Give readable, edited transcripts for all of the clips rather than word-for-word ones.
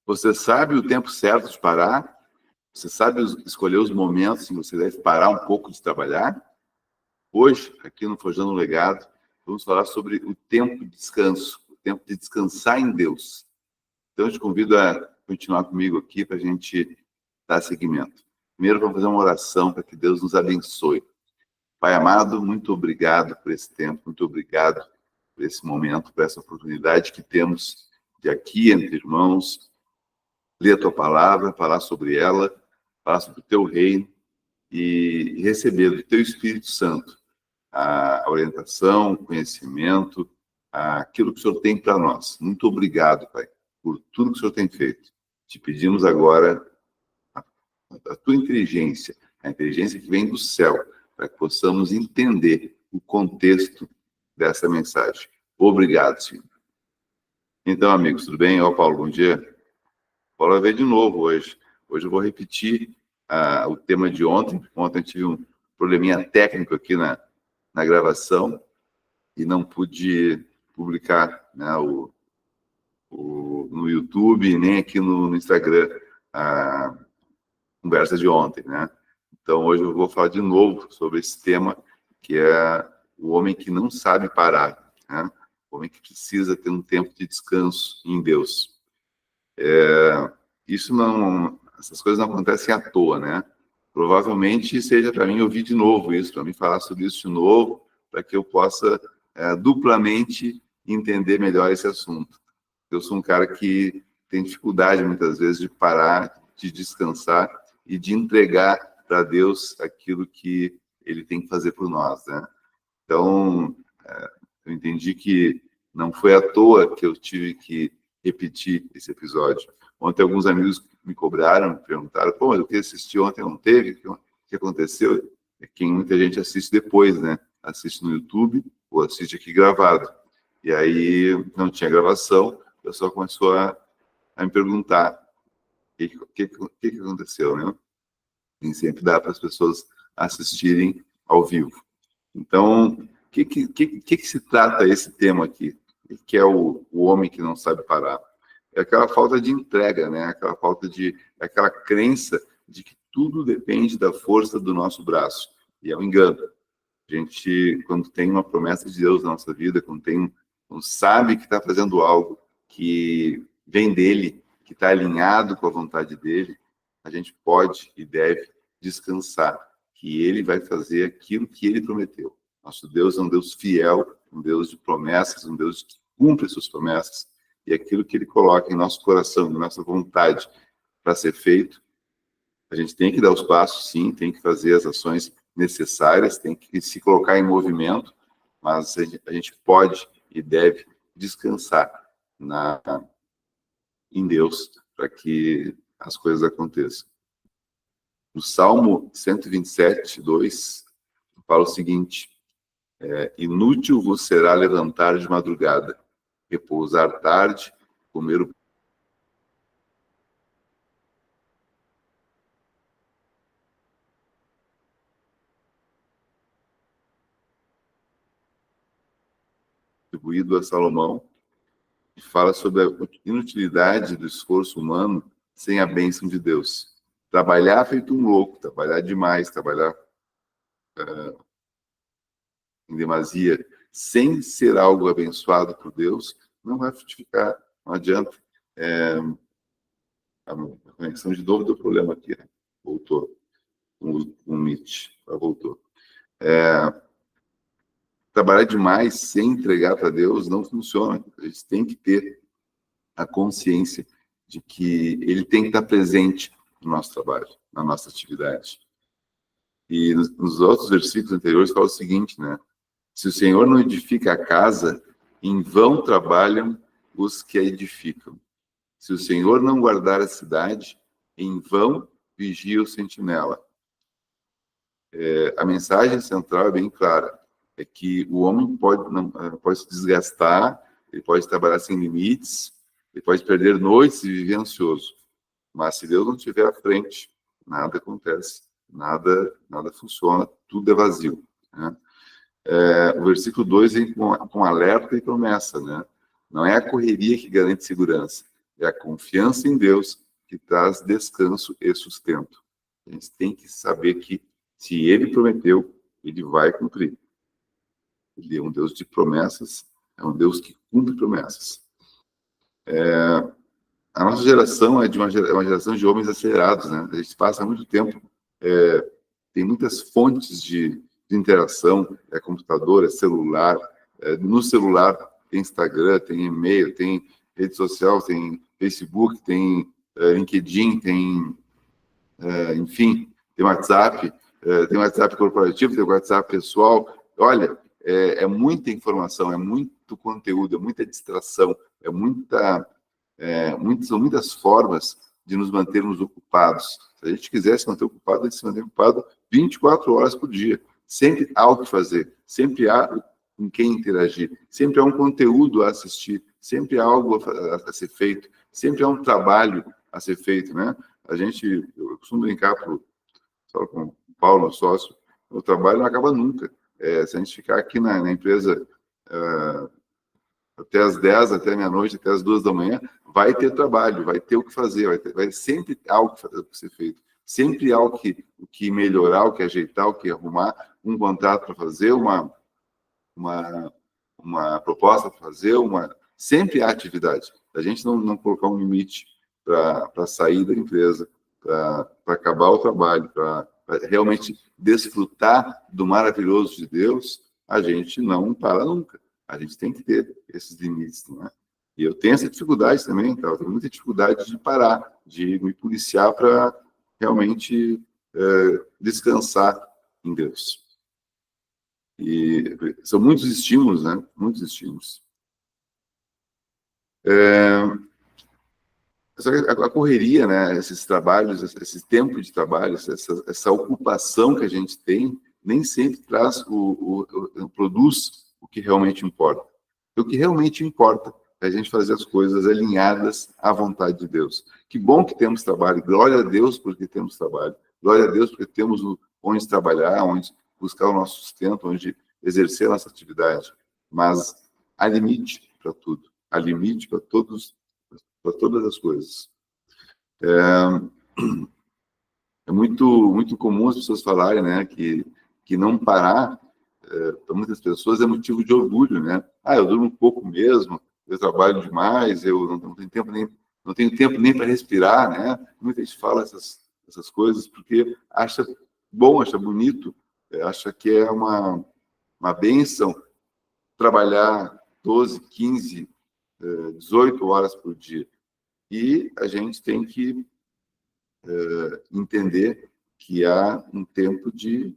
Você sabe o tempo certo de parar? Você sabe escolher os momentos em que você deve parar um pouco de trabalhar? Hoje, aqui no Forjando o Legado, vamos falar sobre o tempo de descanso, o tempo de descansar em Deus. Então, eu te convido a continuar comigo aqui para a gente dar seguimento. Primeiro, vamos fazer uma oração para que Deus nos abençoe. Pai amado, muito obrigado por esse tempo, muito obrigado por esse momento, por essa oportunidade que temos de aqui, entre irmãos, ler a tua palavra, falar sobre ela, falar sobre o teu reino e receber do teu Espírito Santo a orientação, o conhecimento, aquilo que o Senhor tem para nós. Muito obrigado, Pai, por tudo que o Senhor tem feito. Te pedimos agora a tua inteligência, a inteligência que vem do céu, para que possamos entender o contexto dessa mensagem. Obrigado, Senhor. Então, amigos, tudo bem? Paulo, bom dia. Paulo vai ver de novo hoje. Hoje eu vou repetir o tema de ontem. Ontem eu tive um probleminha técnico aqui na gravação e não pude publicar, né, no YouTube, nem aqui no Instagram, a conversa de ontem, né? Então, hoje eu vou falar de novo sobre esse tema, que é o homem que não sabe parar, né? O homem que precisa ter um tempo de descanso em Deus. Essas coisas não acontecem à toa, né? Provavelmente seja para mim ouvir de novo isso, para mim falar sobre isso de novo, para que eu possa duplamente entender melhor esse assunto. Eu sou um cara que tem dificuldade, muitas vezes, de parar, de descansar e de entregar para Deus aquilo que Ele tem que fazer por nós, né? Então, eu entendi que não foi à toa que eu tive que repetir esse episódio. Ontem alguns amigos me cobraram, me perguntaram, pô, mas o que assisti ontem não teve? O que aconteceu? É que muita gente assiste depois, né? Assiste no YouTube ou assiste aqui gravado. E aí não tinha gravação, o pessoal começou a me perguntar o que aconteceu, né? Nem sempre dá para as pessoas assistirem ao vivo. Então, o que se trata esse tema aqui? Que é o homem que não sabe parar. É aquela falta de entrega, né? Aquela crença de que tudo depende da força do nosso braço. E é um engano. A gente, quando tem uma promessa de Deus na nossa vida, quando sabe que está fazendo algo que vem dele, que está alinhado com a vontade dele, a gente pode e deve descansar, que ele vai fazer aquilo que ele prometeu. Nosso Deus é um Deus fiel, um Deus de promessas, um Deus que cumpre suas promessas, e aquilo que ele coloca em nosso coração, em nossa vontade para ser feito, a gente tem que dar os passos, sim, tem que fazer as ações necessárias, tem que se colocar em movimento, mas a gente pode e deve descansar em Deus para que as coisas aconteçam. No Salmo 127, 2, fala o seguinte: inútil vos será levantar de madrugada, repousar tarde, comer o atribuído a Salomão, e fala sobre a inutilidade do esforço humano sem a bênção de Deus. Trabalhar feito um louco, trabalhar demais, trabalhar em demasia, sem ser algo abençoado por Deus, não vai frutificar, não adianta. A conexão de novo deu problema aqui, né? Voltou. Um Meet, voltou. Trabalhar demais sem entregar para Deus não funciona. A gente tem que ter a consciência de que Ele tem que estar presente no nosso trabalho, na nossa atividade. E nos outros versículos anteriores fala o seguinte, né? Se o Senhor não edifica a casa, em vão trabalham os que a edificam. Se o Senhor não guardar a cidade, em vão vigia o sentinela. A mensagem central é bem clara. É que o homem pode se desgastar, ele pode trabalhar sem limites, ele pode perder noites e viver ansioso. Mas se Deus não estiver à frente, nada acontece, nada funciona, tudo é vazio, né? O versículo 2 vem com alerta e promessa, né? Não é a correria que garante segurança, É a confiança em Deus que traz descanso e sustento. A gente tem que saber que, se Ele prometeu, Ele vai cumprir. Ele é um Deus de promessas, é um Deus que cumpre promessas. A nossa geração é uma geração de homens acelerados, né? A gente passa muito tempo, tem muitas fontes de interação, computador, celular. No celular tem Instagram, tem e-mail, tem rede social, tem Facebook, tem LinkedIn, tem, enfim, tem WhatsApp, tem WhatsApp corporativo, tem WhatsApp pessoal. Olha, é muita informação, é muito conteúdo, é muita distração, são muitas formas de nos mantermos ocupados. Se a gente quiser se manter ocupado, a gente se mantém ocupado 24 horas por dia. Sempre há o que fazer, sempre há com quem interagir, sempre há um conteúdo a assistir, sempre há algo a ser feito, sempre há um trabalho a ser feito, né? Eu costumo brincar só com o Paulo, meu sócio, o trabalho não acaba nunca. Se a gente ficar aqui na empresa até as 10, até meia-noite, até as 2 da manhã, vai ter trabalho, vai ter o que fazer, vai sempre algo que ser feito. Sempre há o que melhorar, o que ajeitar, o que arrumar, um contrato para fazer, uma proposta para fazer, sempre há atividade. A gente não colocar um limite para sair da empresa, para acabar o trabalho, para realmente desfrutar do maravilhoso de Deus, a gente não para nunca. A gente tem que ter esses limites, não é? E eu tenho essa dificuldade também, tá? Eu tenho muita dificuldade de parar, de me policiar para realmente descansar em Deus. E são muitos estímulos, né? Muitos estímulos. Só que a correria, né? Esses trabalhos, esse tempo de trabalho, essa ocupação que a gente tem, nem sempre produz o que realmente importa. E o que realmente importa é a gente fazer as coisas alinhadas à vontade de Deus. Que bom que temos trabalho. Glória a Deus porque temos trabalho. Glória a Deus porque temos onde trabalhar, onde buscar o nosso sustento, onde exercer a nossa atividade. Mas há limite para tudo. Há limite para todas as coisas. É muito comum as pessoas falarem, né, que não parar, para muitas pessoas, é motivo de orgulho, né? Eu durmo um pouco mesmo, eu trabalho demais, eu não tenho tempo nem para respirar, né? Muita gente fala essas coisas porque acha bom, acha bonito, acha que é uma bênção trabalhar 12, 15, 18 horas por dia. E a gente tem que entender que há um tempo de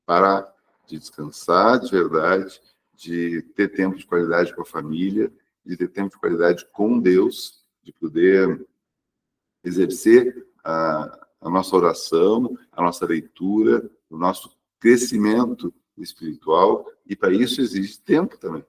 parar, de descansar de verdade, de ter tempo de qualidade com a família, de ter tempo de qualidade com Deus, de poder exercer a nossa oração, a nossa leitura, o nosso crescimento espiritual, e para isso existe tempo também.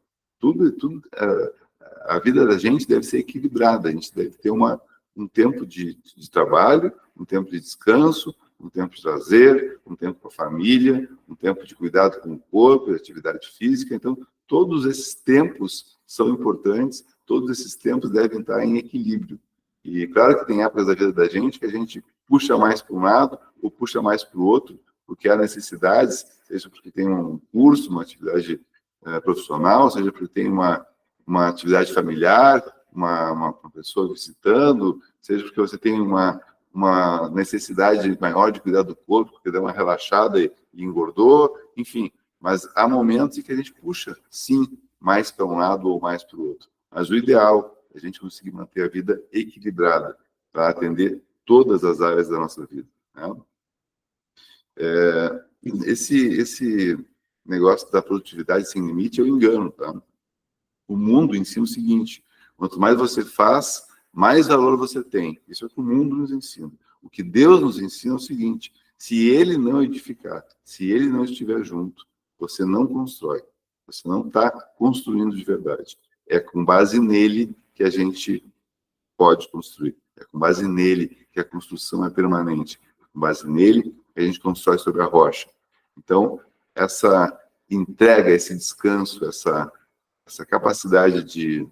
A vida da gente deve ser equilibrada, a gente deve ter um tempo de trabalho, um tempo de descanso, um tempo de lazer, um tempo com a família, um tempo de cuidado com o corpo, de atividade física. Então, todos esses tempos são importantes, todos esses tempos devem estar em equilíbrio. E claro que tem épocas da vida da gente que a gente puxa mais para um lado ou puxa mais para o outro, porque há necessidades, seja porque tem um curso, uma atividade profissional, seja porque tem uma atividade familiar, uma pessoa visitando, seja porque você tem uma necessidade maior de cuidar do corpo, porque deu uma relaxada e engordou, enfim. Mas há momentos em que a gente puxa, sim, mais para um lado ou mais para o outro. Mas o ideal é a gente conseguir manter a vida equilibrada para atender todas as áreas da nossa vida, né? Esse negócio da produtividade sem limite é um engano, tá? O mundo ensina o seguinte: quanto mais você faz, mais valor você tem. Isso é o que o mundo nos ensina. O que Deus nos ensina é o seguinte: se Ele não edificar, se Ele não estiver junto, você não constrói. Você não está construindo de verdade. É com base nele que a gente pode construir. É com base nele que a construção é permanente. É com base nele que a gente constrói sobre a rocha. Então, essa entrega, esse descanso, essa capacidade de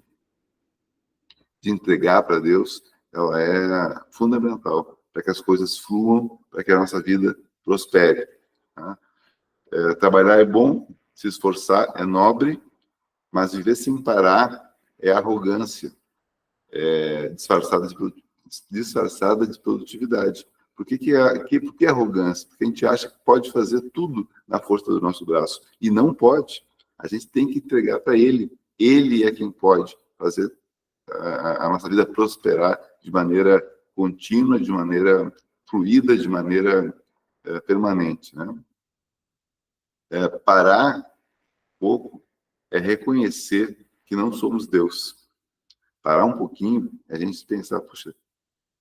de entregar para Deus, ela é fundamental para que as coisas fluam, para que a nossa vida prospere. Tá? Trabalhar é bom, se esforçar é nobre, mas viver sem parar é arrogância, disfarçada de produtividade. Por que arrogância? Porque a gente acha que pode fazer tudo na força do nosso braço. E não pode. A gente tem que entregar para Ele. Ele é quem pode fazer a nossa vida prosperar de maneira contínua, de maneira fluida, de maneira permanente. Né? Parar um pouco é reconhecer que não somos Deus. Parar um pouquinho é a gente pensar, puxa,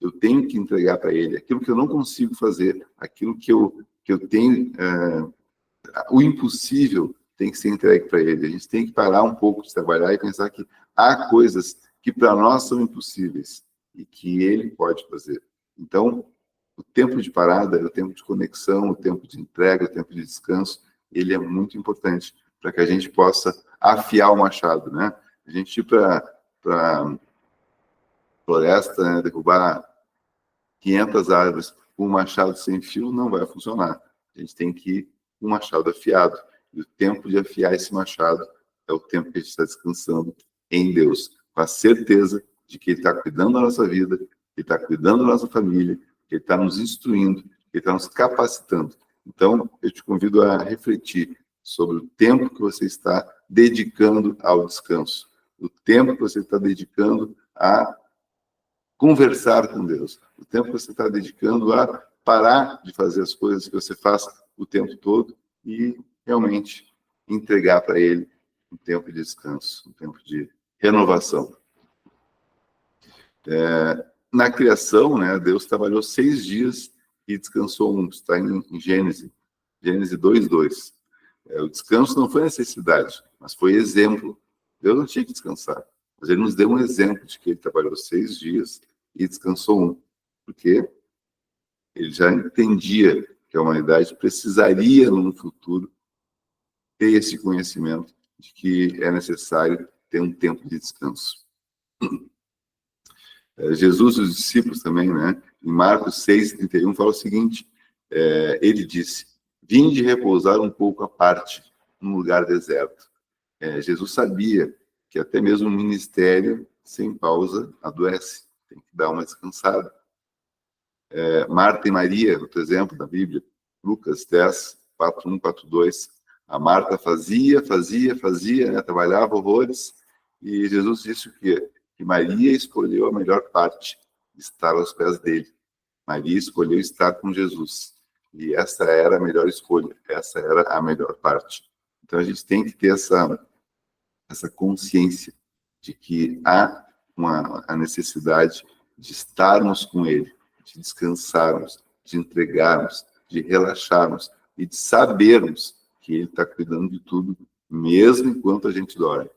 eu tenho que entregar para Ele aquilo que eu não consigo fazer, aquilo que eu tenho, o impossível tem que ser entregue para Ele. A gente tem que parar um pouco de trabalhar e pensar que há coisas que para nós são impossíveis e que Ele pode fazer. Então, o tempo de parada, o tempo de conexão, o tempo de entrega, o tempo de descanso, ele é muito importante para que a gente possa afiar o machado, né? A gente ir para floresta, né, derrubar 500 árvores com um machado sem fio não vai funcionar. A gente tem que ir com um machado afiado. E o tempo de afiar esse machado é o tempo que a gente está descansando em Deus, com a certeza de que Ele está cuidando da nossa vida, que Ele está cuidando da nossa família, que Ele está nos instruindo, que Ele está nos capacitando. Então, eu te convido a refletir sobre o tempo que você está dedicando ao descanso, o tempo que você está dedicando a conversar com Deus, o tempo que você está dedicando a parar de fazer as coisas que você faz o tempo todo e realmente entregar para Ele um tempo de descanso, um tempo de renovação. Na criação, né, Deus trabalhou 6 dias e descansou um. Está em Gênesis 2:2. O descanso não foi necessidade, mas foi exemplo. Deus não tinha que descansar, mas Ele nos deu um exemplo de que Ele trabalhou 6 dias e descansou um, porque Ele já entendia que a humanidade precisaria, no futuro, ter esse conhecimento de que é necessário ter um tempo de descanso. Jesus e os discípulos também, né? Em Marcos 6:31, fala o seguinte, ele disse, vinde repousar um pouco à parte, num lugar deserto. Jesus sabia que até mesmo um ministério sem pausa adoece, tem que dar uma descansada. Marta e Maria, outro exemplo da Bíblia, Lucas 10, 4:1, 4:2. A Marta fazia, né? Trabalhava horrores, e Jesus disse o quê? Que Maria escolheu a melhor parte, estar aos pés dele. Maria escolheu estar com Jesus. E essa era a melhor escolha, essa era a melhor parte. Então a gente tem que ter essa consciência de que há a necessidade de estarmos com Ele, de descansarmos, de entregarmos, de relaxarmos e de sabermos que Ele está cuidando de tudo, mesmo enquanto a gente dorme.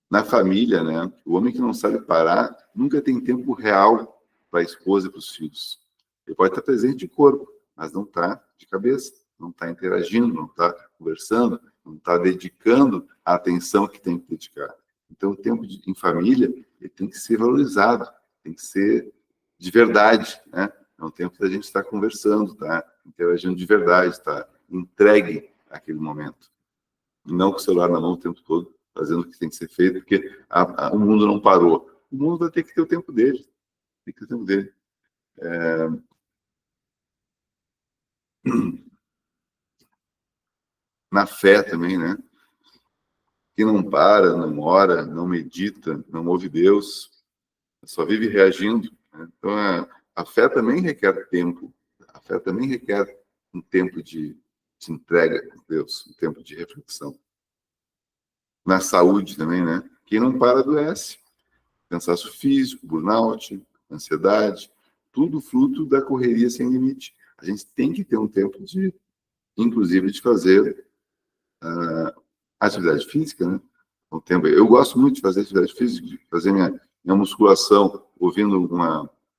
Na família, né, o homem que não sabe parar nunca tem tempo real para a esposa e para os filhos. Ele pode estar presente de corpo, mas não está de cabeça, não está interagindo, não está conversando, não está dedicando a atenção que tem que dedicar. Então, o tempo em família ele tem que ser valorizado, tem que ser de verdade, né? É um tempo da gente estar conversando, tá interagindo de verdade, tá entregue àquele momento. Não com o celular na mão o tempo todo, fazendo o que tem que ser feito, porque o mundo não parou. O mundo vai ter que ter o tempo dele. Tem que ter o tempo dele. Na fé também, né? Quem não para, não ora, não medita, não ouve Deus, só vive reagindo. Né? Então, a fé também requer tempo. A fé também requer um tempo de entrega a Deus, um tempo de reflexão. Na saúde também, né? Quem não para adoece. Cansaço físico, burnout, ansiedade, tudo fruto da correria sem limite. A gente tem que ter um tempo inclusive, de fazer atividade física, né? Um tempo. Eu gosto muito de fazer atividade física, de fazer minha musculação, ouvindo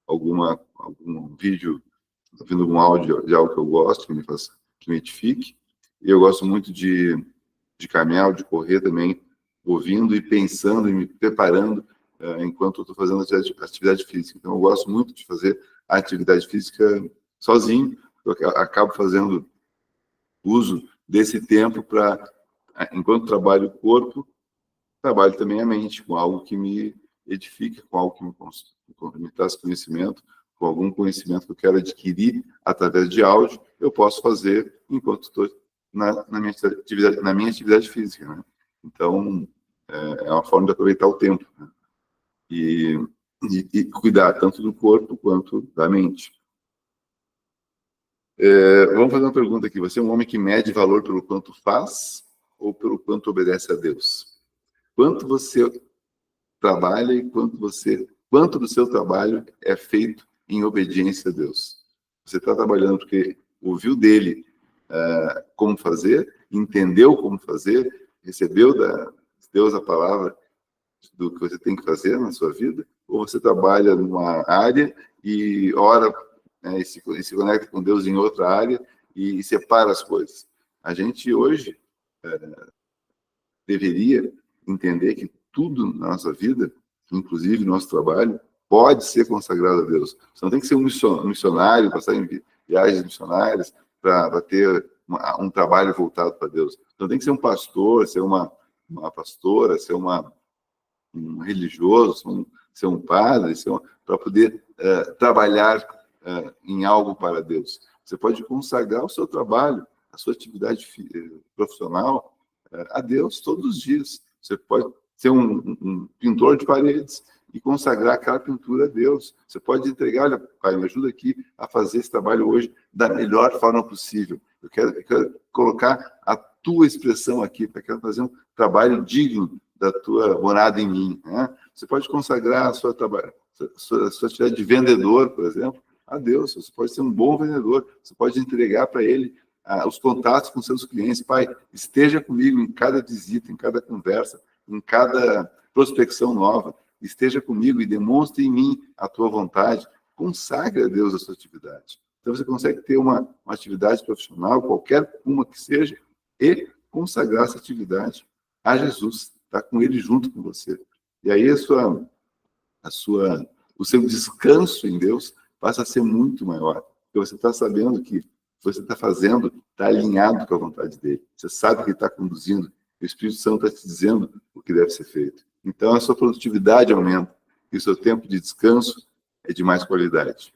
algum vídeo, ouvindo algum áudio de algo que eu gosto, que me edifique. E eu gosto muito de caminhar, de correr também. ouvindo e pensando e me preparando enquanto eu estou fazendo atividade física. Então, eu gosto muito de fazer a atividade física sozinho. Eu acabo fazendo uso desse tempo para, enquanto trabalho o corpo, trabalho também a mente, com algo que me edifica, com algo que me traz conhecimento, com algum conhecimento que eu quero adquirir através de áudio, eu posso fazer enquanto estou na minha atividade física, né? Então, é uma forma de aproveitar o tempo, né? E cuidar tanto do corpo quanto da mente. Vamos fazer uma pergunta aqui. Você é um homem que mede valor pelo quanto faz ou pelo quanto obedece a Deus? Quanto você trabalha e quanto do seu trabalho é feito em obediência a Deus? Você está trabalhando porque ouviu dele como fazer, entendeu como fazer, recebeu da Deus a palavra do que você tem que fazer na sua vida, ou você trabalha numa área e ora, né, e se conecta com Deus em outra área e separa as coisas? A gente hoje deveria entender que tudo na nossa vida, inclusive nosso trabalho, pode ser consagrado a Deus. Você não tem que ser um missionário, passar em viagens missionárias para ter um trabalho voltado para Deus. Você não tem que ser um pastor, ser uma pastora, ser um religioso, ser um padre, para poder trabalhar em algo para Deus. Você pode consagrar o seu trabalho, a sua atividade profissional a Deus todos os dias. Você pode ser um pintor de paredes e consagrar aquela pintura a Deus. Você pode entregar, olha, pai, me ajuda aqui a fazer esse trabalho hoje da melhor forma possível. Eu quero colocar a tua expressão aqui, eu quero fazer um trabalho digno da tua morada em mim, né? Você pode consagrar a sua atividade de vendedor, por exemplo, a Deus. Você pode ser um bom vendedor. Você pode entregar para Ele os contatos com seus clientes. Pai, esteja comigo em cada visita, em cada conversa, em cada prospecção nova. Esteja comigo e demonstre em mim a tua vontade. Consagre a Deus a sua atividade. Então, você consegue ter uma atividade profissional, qualquer uma que seja, e consagrar essa atividade a Jesus. Está com Ele junto com você. E aí o seu descanso em Deus passa a ser muito maior. Porque você está sabendo que o que você está fazendo está alinhado com a vontade dele. Você sabe que ele está conduzindo. O Espírito Santo está te dizendo o que deve ser feito. Então, a sua produtividade aumenta. E o seu tempo de descanso é de mais qualidade.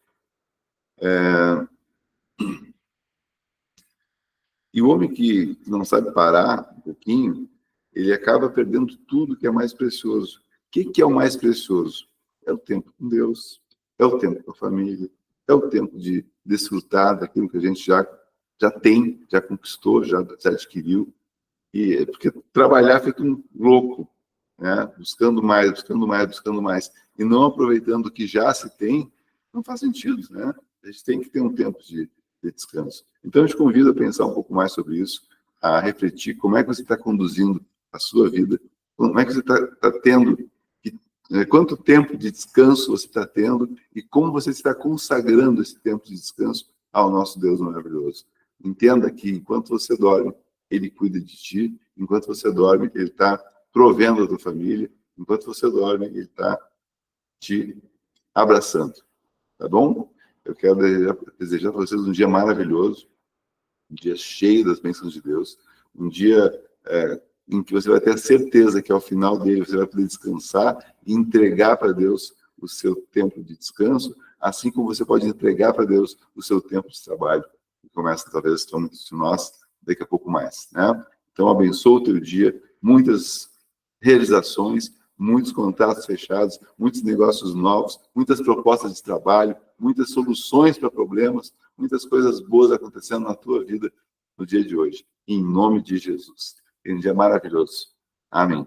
E o homem que não sabe parar um pouquinho, ele acaba perdendo tudo que é mais precioso. O que é o mais precioso? É o tempo com Deus, é o tempo com a família, é o tempo de desfrutar daquilo que a gente já tem, já conquistou, já adquiriu. E porque trabalhar feito um louco, né? Buscando mais, buscando mais, buscando mais, e não aproveitando o que já se tem, não faz sentido, né? A gente tem que ter um tempo de descanso. Então, eu te convido a pensar um pouco mais sobre isso, a refletir como é que você está conduzindo a sua vida, como é que você está tendo, quanto tempo de descanso você está tendo e como você está consagrando esse tempo de descanso ao nosso Deus maravilhoso. Entenda que enquanto você dorme, Ele cuida de ti, enquanto você dorme, Ele está provendo a tua família, enquanto você dorme, Ele está te abraçando. Tá bom? Eu quero desejar para vocês um dia maravilhoso, um dia cheio das bênçãos de Deus, um dia em que você vai ter a certeza que ao final dele você vai poder descansar e entregar para Deus o seu tempo de descanso, assim como você pode entregar para Deus o seu tempo de trabalho, que começa talvez de nós daqui a pouco mais, né? Então, abençoa o teu dia, muitas realizações, muitos contratos fechados, muitos negócios novos, muitas propostas de trabalho, muitas soluções para problemas, muitas coisas boas acontecendo na tua vida no dia de hoje. Em nome de Jesus. Um dia maravilhoso. Amém.